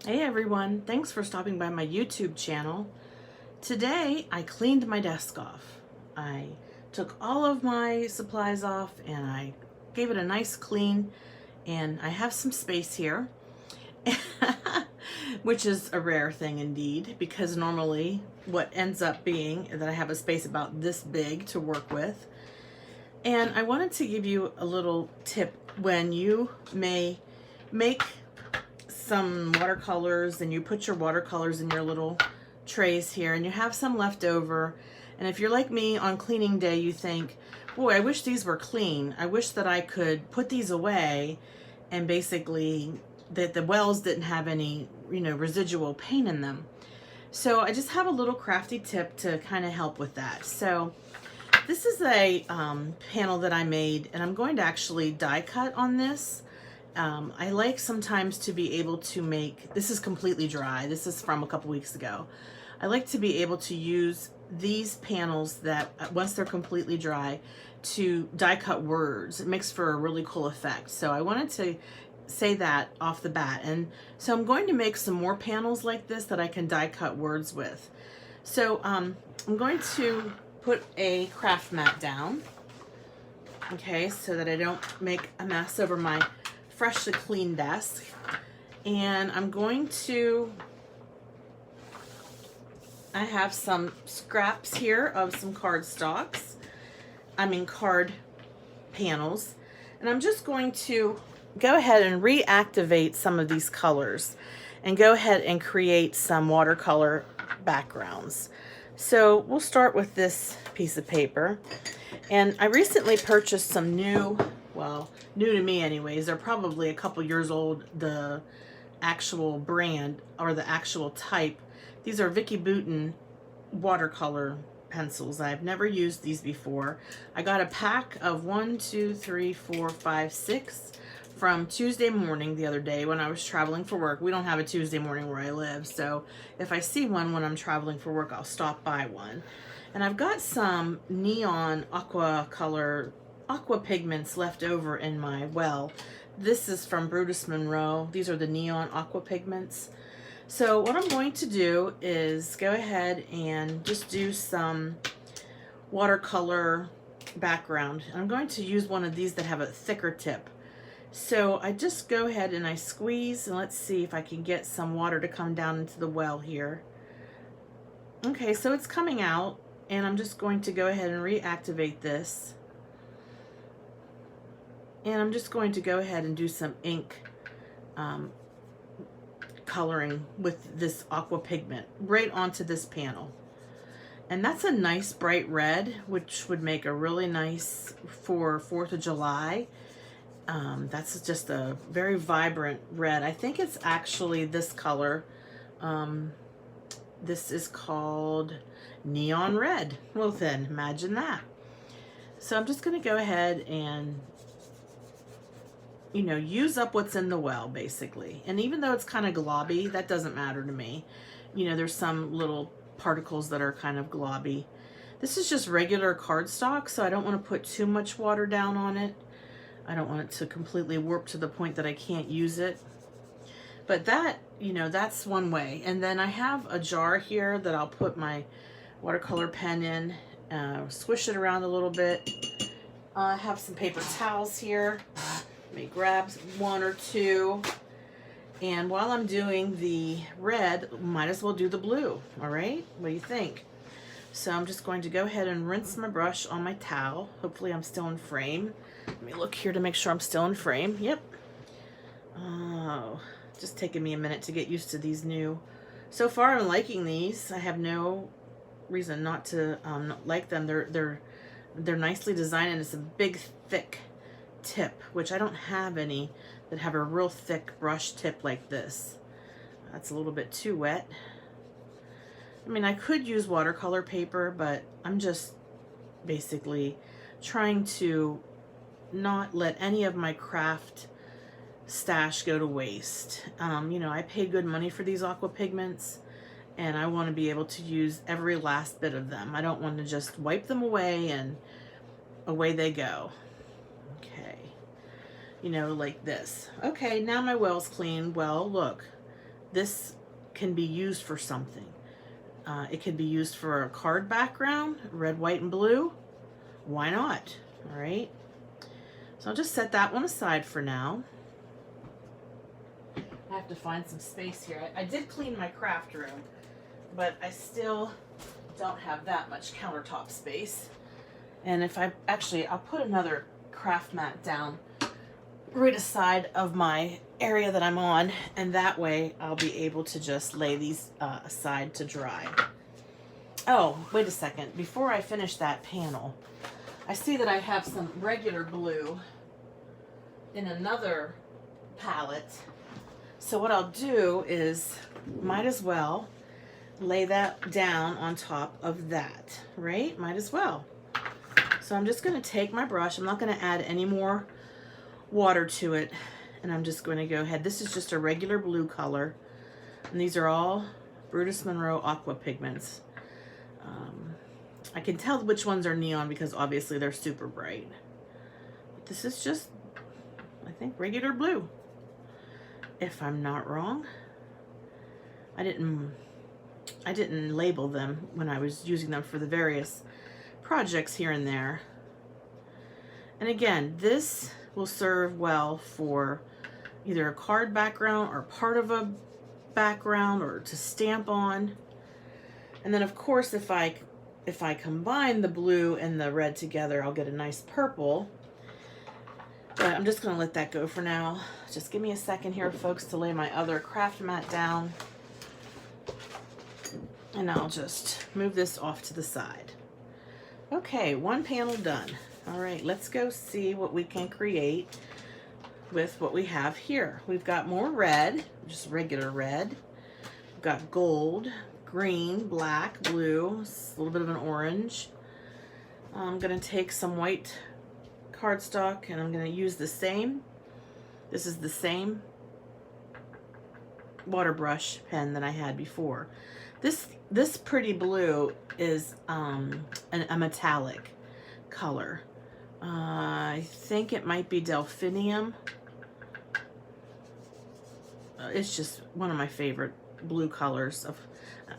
Hey everyone, thanks for stopping by my YouTube channel. Today I cleaned my desk off. I took all of my supplies off and I gave it a nice clean, and I have some space here, which is a rare thing indeed, because normally what ends up being that I have a space about this big to work with. And I wanted to give you a little tip when you may make some watercolors and you put your watercolors in your little trays here and you have some left over, and if you're like me on cleaning day, you think, boy, I wish these were clean. I wish that I could put these away and basically that the wells didn't have any, residual paint in them. So I just have a little crafty tip to kind of help with that. So this is a panel that I made, and I'm going to actually die cut on this. I like sometimes to be able to make, this is completely dry, this is from a couple weeks ago. I like to be able to use these panels that once they're completely dry to die cut words. It makes for a really cool effect. So I wanted to say that off the bat. And so I'm going to make some more panels like this that I can die cut words with. So I'm going to put a craft mat down, okay, so that I don't make a mess over my freshly clean desk. And I'm going to, I have some scraps here of some card panels, and I'm just going to go ahead and reactivate some of these colors and go ahead and create some watercolor backgrounds. So we'll start with this piece of paper, and I recently purchased some new to me anyways, they're probably a couple years old, the actual brand or the actual type. These are Vicky Bouton watercolor pencils. I've never used these before. I got a pack of 1, 2, 3, 4, 5, 6 from Tuesday morning the other day when I was traveling for work. We don't have a Tuesday morning where I live, so if I see one when I'm traveling for work, I'll stop by one. And I've got some neon aqua pigments left over in my well. This is from Brutus Monroe. These are the neon aqua pigments. So what I'm going to do is go ahead and just do some watercolor background. I'm going to use one of these that have a thicker tip. So I just go ahead and I squeeze, and let's see if I can get some water to come down into the well here. Okay, so it's coming out, and I'm just going to go ahead and reactivate this. And I'm just going to go ahead and do some ink coloring with this aqua pigment right onto this panel. And that's a nice bright red, which would make a really nice for 4th of July. That's just a very vibrant red. I think it's actually this color. This is called neon red. Well then, imagine that. So I'm just going to go ahead and use up what's in the well, basically. And even though it's kind of globby, that doesn't matter to me. There's some little particles that are kind of globby. This is just regular cardstock, so I don't want to put too much water down on it. I don't want it to completely warp to the point that I can't use it. But that, that's one way. And then I have a jar here that I'll put my watercolor pen in, swish it around a little bit. I have some paper towels here. Let me grab one or two. And while I'm doing the red, might as well do the blue. All right, what do you think? So I'm just going to go ahead and rinse my brush on my towel. Hopefully I'm still in frame. Let me look here to make sure I'm still in frame. Yep. Oh, just taking me a minute to get used to these new. So far I'm liking these. I have no reason not to like them. They're nicely designed, and it's a big thick tip, which I don't have any that have a real thick brush tip like this. That's a little bit too wet. I mean, I could use watercolor paper, but I'm just basically trying to not let any of my craft stash go to waste. I paid good money for these aqua pigments, and I want to be able to use every last bit of them. I don't want to just wipe them away and away they go. Okay, like this. Okay, now my well's clean. Well, look, this can be used for something. It could be used for a card background, red, white, and blue. Why not? All right. So I'll just set that one aside for now. I have to find some space here. I did clean my craft room, but I still don't have that much countertop space. And if I'll put another craft mat down right aside of my area that I'm on, and that way I'll be able to just lay these aside to dry. Oh, wait a second. Before I finish that panel, I see that I have some regular blue in another palette. So what I'll do is, might as well lay that down on top of that, right? Might as well. So I'm just going to take my brush. I'm not going to add any more water to it. And I'm just going to go ahead. This is just a regular blue color. And these are all Brutus Monroe Aqua Pigments. I can tell which ones are neon because obviously they're super bright. But this is just, I think, regular blue. If I'm not wrong. I didn't label them when I was using them for the various projects here and there. And again, this will serve well for either a card background or part of a background or to stamp on. And then of course if I combine the blue and the red together, I'll get a nice purple. But I'm just going to let that go for now. Just give me a second here, folks, to lay my other craft mat down. And I'll just move this off to the side. Okay, one panel done. All right, let's go see what we can create with what we have here. We've got more red, just regular red. We've got gold, green, black, blue, a little bit of an orange. I'm going to take some white cardstock and I'm going to use the same. This is the same water brush pen that I had before. This pretty blue is a metallic color. I think it might be delphinium. It's just one of my favorite blue colors.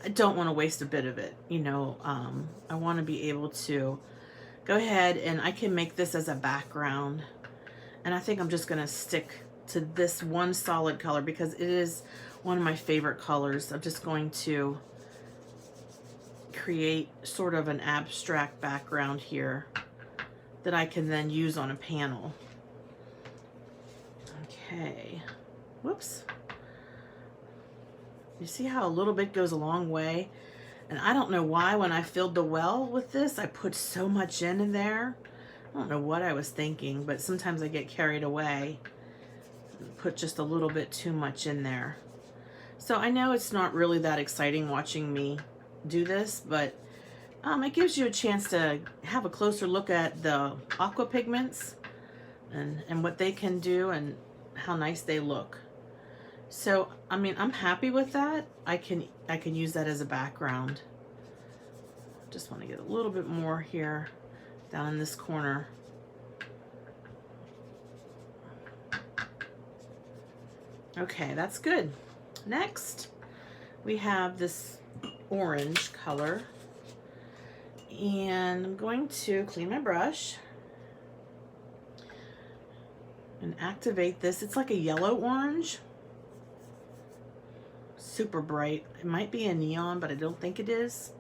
I don't want to waste a bit of it. You know, I want to be able to go ahead and I can make this as a background. And I think I'm just going to stick to this one solid color because it is one of my favorite colors. I'm just going to create sort of an abstract background here that I can then use on a panel. Okay. Whoops. You see how a little bit goes a long way? And I don't know why when I filled the well with this, I put so much in there. I don't know what I was thinking, but sometimes I get carried away and put just a little bit too much in there. So I know it's not really that exciting watching me do this, but it gives you a chance to have a closer look at the Aqua Pigments and what they can do and how nice they look. So, I mean, I'm happy with that. I can use that as a background. Just want to get a little bit more here down in this corner. Okay, that's good. Next, we have this orange color. And I'm going to clean my brush and activate this. It's like a yellow orange. Super bright. It might be a neon, but I don't think it is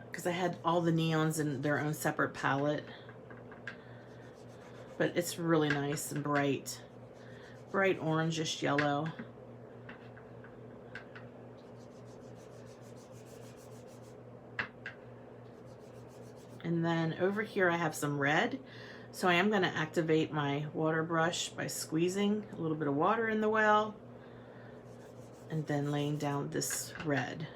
because I had all the neons in their own separate palette. But it's really nice and bright. Bright orangish yellow. And then over here I have some red. So I am going to activate my water brush by squeezing a little bit of water in the well and then laying down this red.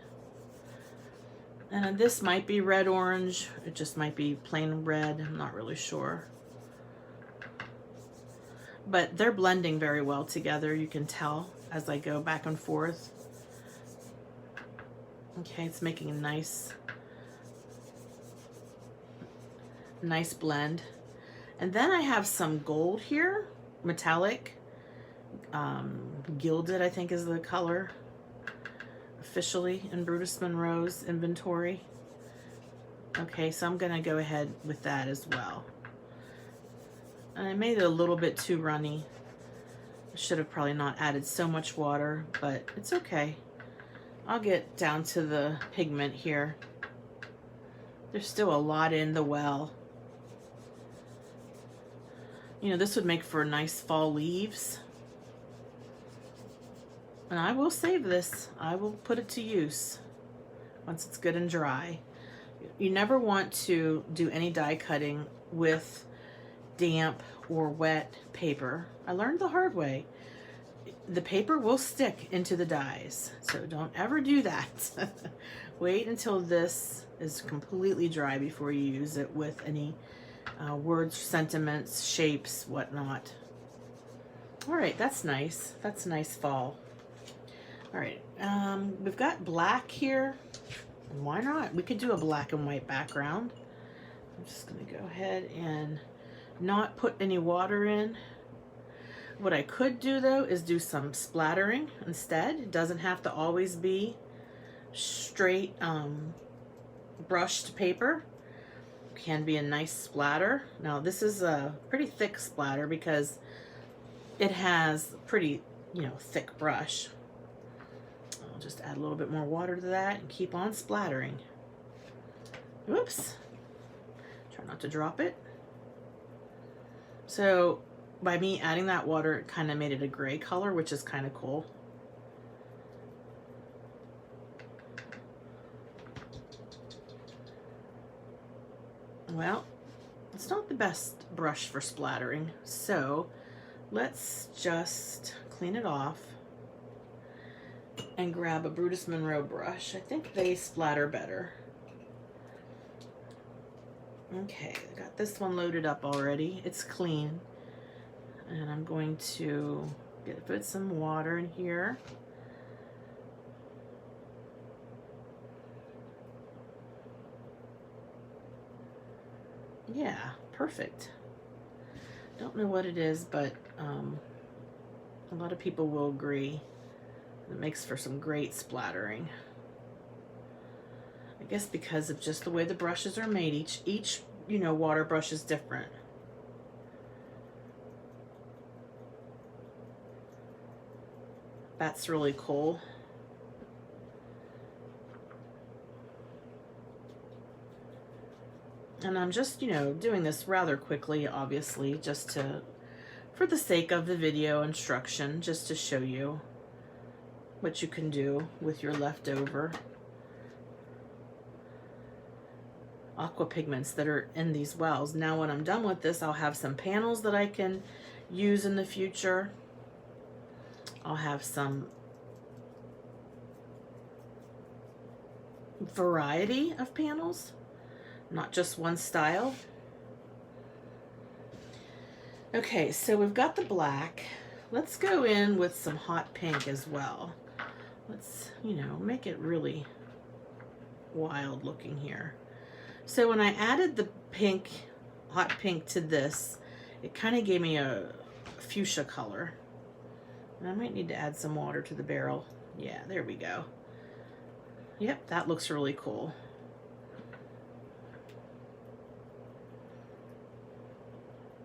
And this might be red orange. It just might be plain red. I'm not really sure. But they're blending very well together. You can tell as I go back and forth. Okay, it's making a nice blend. And then I have some gold here, metallic Gilded, I think is the color officially in Brutus Monroe's inventory. Okay, so I'm going to go ahead with that as well. And I made it a little bit too runny. I should have probably not added so much water, but it's okay. I'll get down to the pigment here. There's still a lot in the well. You know, this would make for nice fall leaves. And I will save this. I will put it to use once it's good and dry. You never want to do any die cutting with damp or wet paper. I learned the hard way. The paper will stick into the dies, so don't ever do that. Wait until this is completely dry before you use it with any words, sentiments, shapes, whatnot. All right, that's nice. That's nice fall. All right, we've got black here. Why not? We could do a black and white background. I'm just gonna go ahead and not put any water in. What I could do though is do some splattering instead. It doesn't have to always be straight brushed paper. It can be a nice splatter. Now this is a pretty thick splatter because it has a pretty, you know, thick brush. I'll just add a little bit more water to that and keep on splattering. Whoops. Try not to drop it. So by me adding that water, it kind of made it a gray color, which is kind of cool. Well, it's not the best brush for splattering, so let's just clean it off and grab a Brutus Monroe brush. I think they splatter better. Okay, I got this one loaded up already. It's clean. And I'm going to put some water in here. Yeah, perfect. Don't know what it is, but a lot of people will agree. It makes for some great splattering. I guess because of just the way the brushes are made. Each you know, water brush is different. That's really cool. And I'm just, you know, doing this rather quickly, obviously, just for the sake of the video instruction, just to show you what you can do with your leftover aqua pigments that are in these wells. Now when I'm done with this, I'll have some panels that I can use in the future. I'll have some variety of panels, not just one style. Okay, so we've got the black. Let's go in with some hot pink as well. Let's, you know, make it really wild looking here. So when I added the pink, hot pink to this, it kind of gave me a fuchsia color. And I might need to add some water to the barrel. Yeah, there we go. Yep, that looks really cool.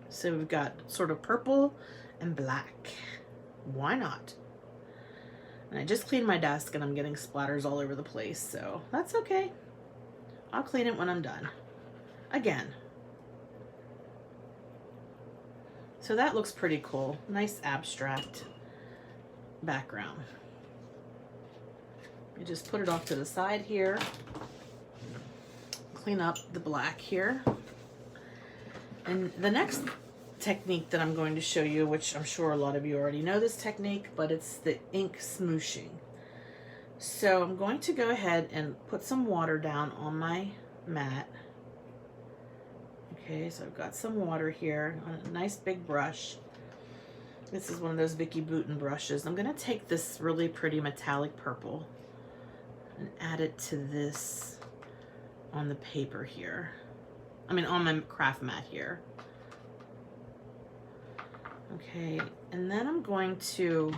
So we've got sort of purple and black. Why not? And I just cleaned my desk and I'm getting splatters all over the place, so that's okay. I'll clean it when I'm done. Again. So that looks pretty cool. Nice abstract background. You just put it off to the side here. Clean up the black here. And the next technique that I'm going to show you, which I'm sure a lot of you already know this technique, but it's the ink smooshing. So I'm going to go ahead and put some water down on my mat. Okay, so I've got some water here on a nice big brush. This is one of those Vicky Bouton brushes. I'm going to take this really pretty metallic purple and add it to this on the paper here. I mean, on my craft mat here. Okay, and then I'm going to,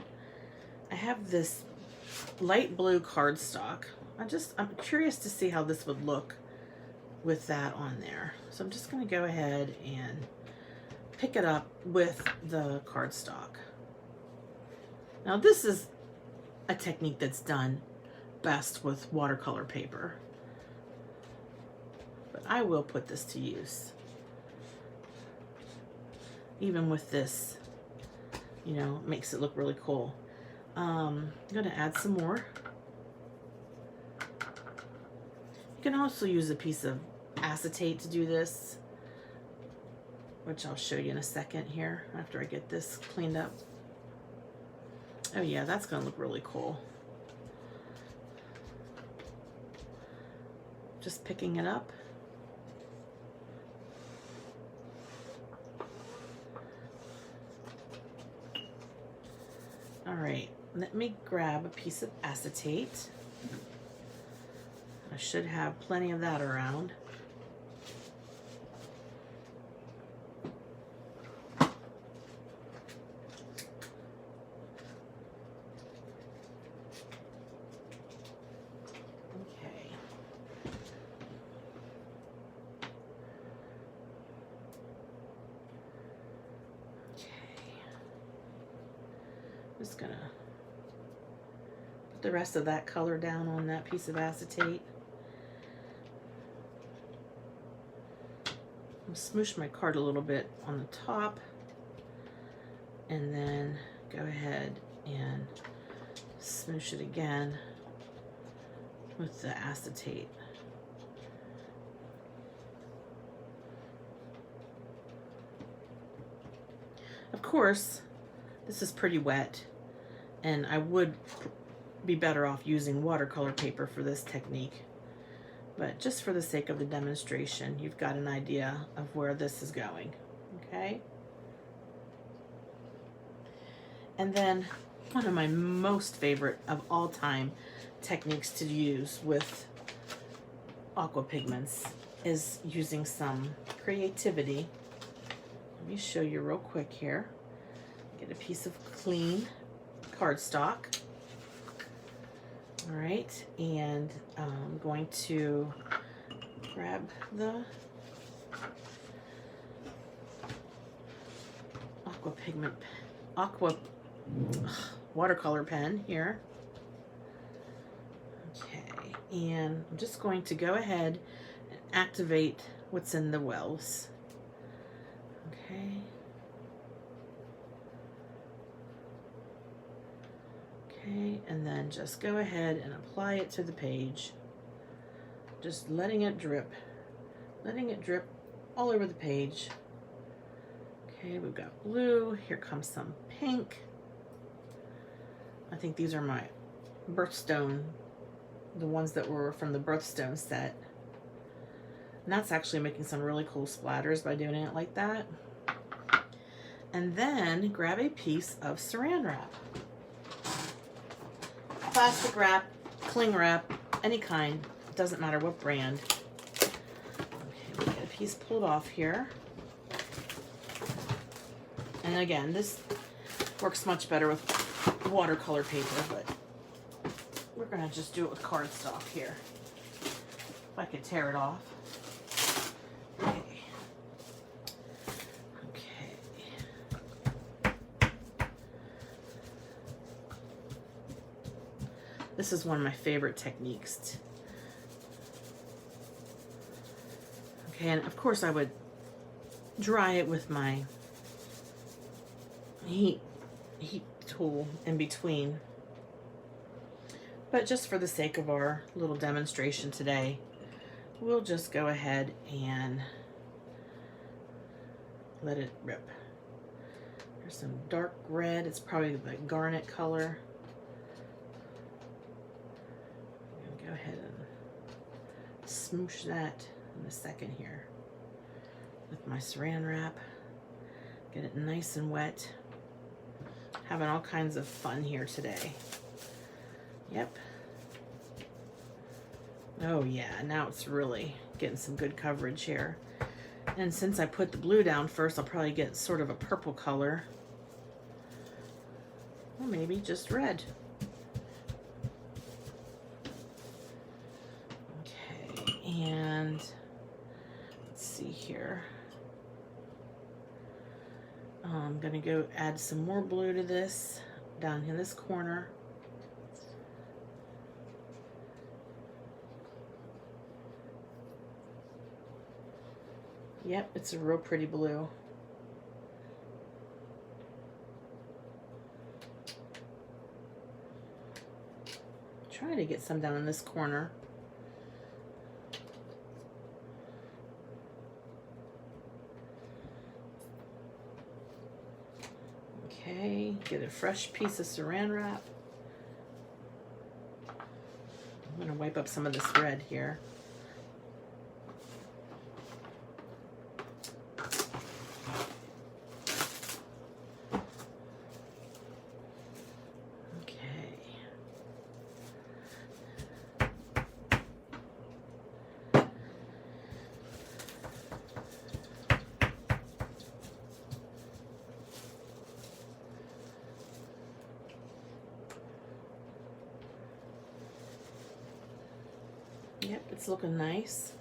I have this light blue cardstock. I'm curious to see how this would look with that on there. So I'm just going to go ahead and pick it up with the cardstock. Now this is a technique that's done best with watercolor paper, but I will put this to use. Even with this, you know, makes it look really cool. I'm going to add some more. You can also use a piece of acetate to do this, which I'll show you in a second here after I get this cleaned up. Oh yeah, that's going to look really cool. Just picking it up. All right, let me grab a piece of acetate. I should have plenty of that around. Okay. Just gonna put the rest of that color down on that piece of acetate. Smoosh my card a little bit on the top, and then go ahead and smoosh it again with the acetate. Of course, this is pretty wet, and I would be better off using watercolor paper for this technique. But just for the sake of the demonstration, you've got an idea of where this is going, okay? And then one of my most favorite of all time techniques to use with Aqua Pigments is using some creativity. Let me show you real quick here. Get a piece of clean cardstock. All right, and I'm going to grab the Aqua watercolor pen here. Okay, and I'm just going to go ahead and activate what's in the wells. Okay. Okay, and then just go ahead and apply it to the page. Just letting it drip all over the page. Okay, we've got blue. Here comes some pink. I think these are my birthstone, the ones that were from the birthstone set. And that's actually making some really cool splatters by doing it like that. And then grab a piece of saran wrap. Plastic wrap, cling wrap, any kind, doesn't matter what brand. Okay, we get a piece pulled off here. And again, this works much better with watercolor paper, but we're gonna just do it with cardstock here. If I could tear it off. Okay. This is one of my favorite techniques. Okay, and of course I would dry it with my heat tool in between. But just for the sake of our little demonstration today, we'll just go ahead and let it rip. There's some dark red. It's probably the garnet color. Go ahead and smoosh that in a second here with my saran wrap. Get it nice and wet. Having all kinds of fun here today. Yep. Oh yeah, now it's really getting some good coverage here. And since I put the blue down first, I'll probably get sort of a purple color. maybe just red. Okay, and let's see here. I'm gonna go add some more blue to this down in this corner. Yep, it's a real pretty blue. Try to get some down in this corner. Okay, get a fresh piece of saran wrap. I'm going to wipe up some of this red here. Yep, it's looking nice.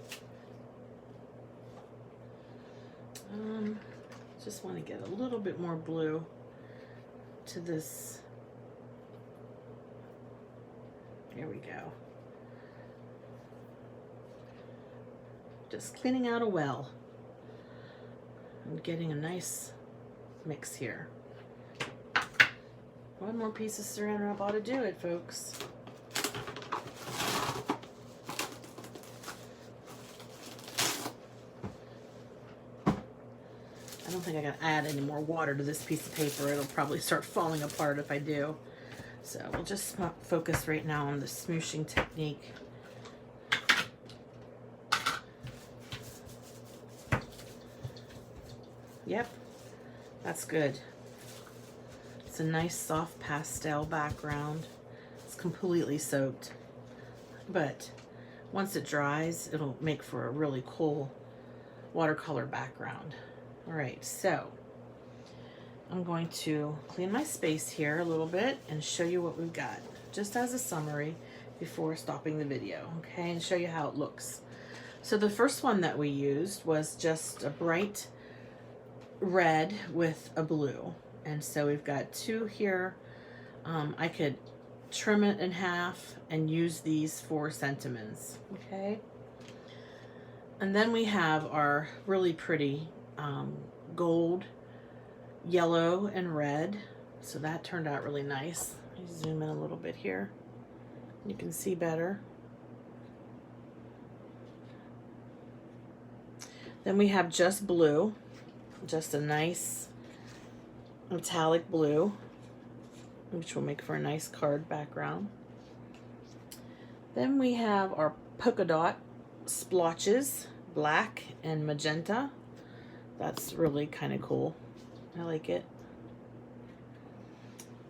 Just want to get a little bit more blue to this. There we go. Just cleaning out a well and getting a nice mix here. One more piece of saran wrap ought to do it, folks. I don't think I gotta add any more water to this piece of paper. It'll probably start falling apart if I do. So we'll just focus right now on the smooshing technique. Yep, that's good. It's a nice soft pastel background. It's completely soaked, but once it dries, it'll make for a really cool watercolor background. All right, so I'm going to clean my space here a little bit and show you what we've got, just as a summary before stopping the video, okay, and show you how it looks. So the first one that we used was just a bright red with a blue, and so we've got two here. I could trim it in half and use these for sentiments, okay? And then we have our really pretty gold, yellow, and red. So that turned out really nice. Let me zoom in a little bit here. You can see better. Then we have just blue, just a nice metallic blue, which will make for a nice card background. Then we have our polka dot splotches, black and magenta. That's really kind of cool. I like it.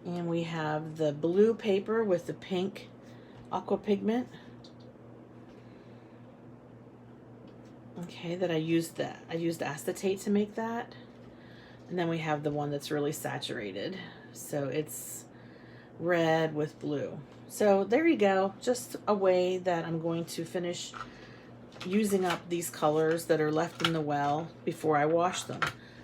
And we have the blue paper with the pink aqua pigment. Okay, that I used acetate to make that. And then we have the one that's really saturated. So it's red with blue. So there you go. Just a way that I'm going to finish using up these colors that are left in the well before I wash them.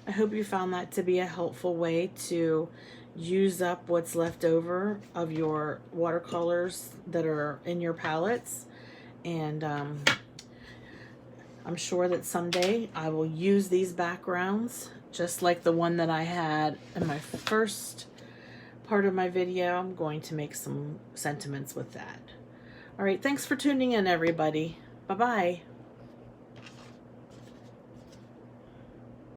I hope you found that to be a helpful way to use up what's left over of your watercolors that are in your palettes. And I'm sure that someday I will use these backgrounds just like the one that I had in my first part of my video. I'm going to make some sentiments with that. All right, thanks for tuning in, everybody. Bye-bye.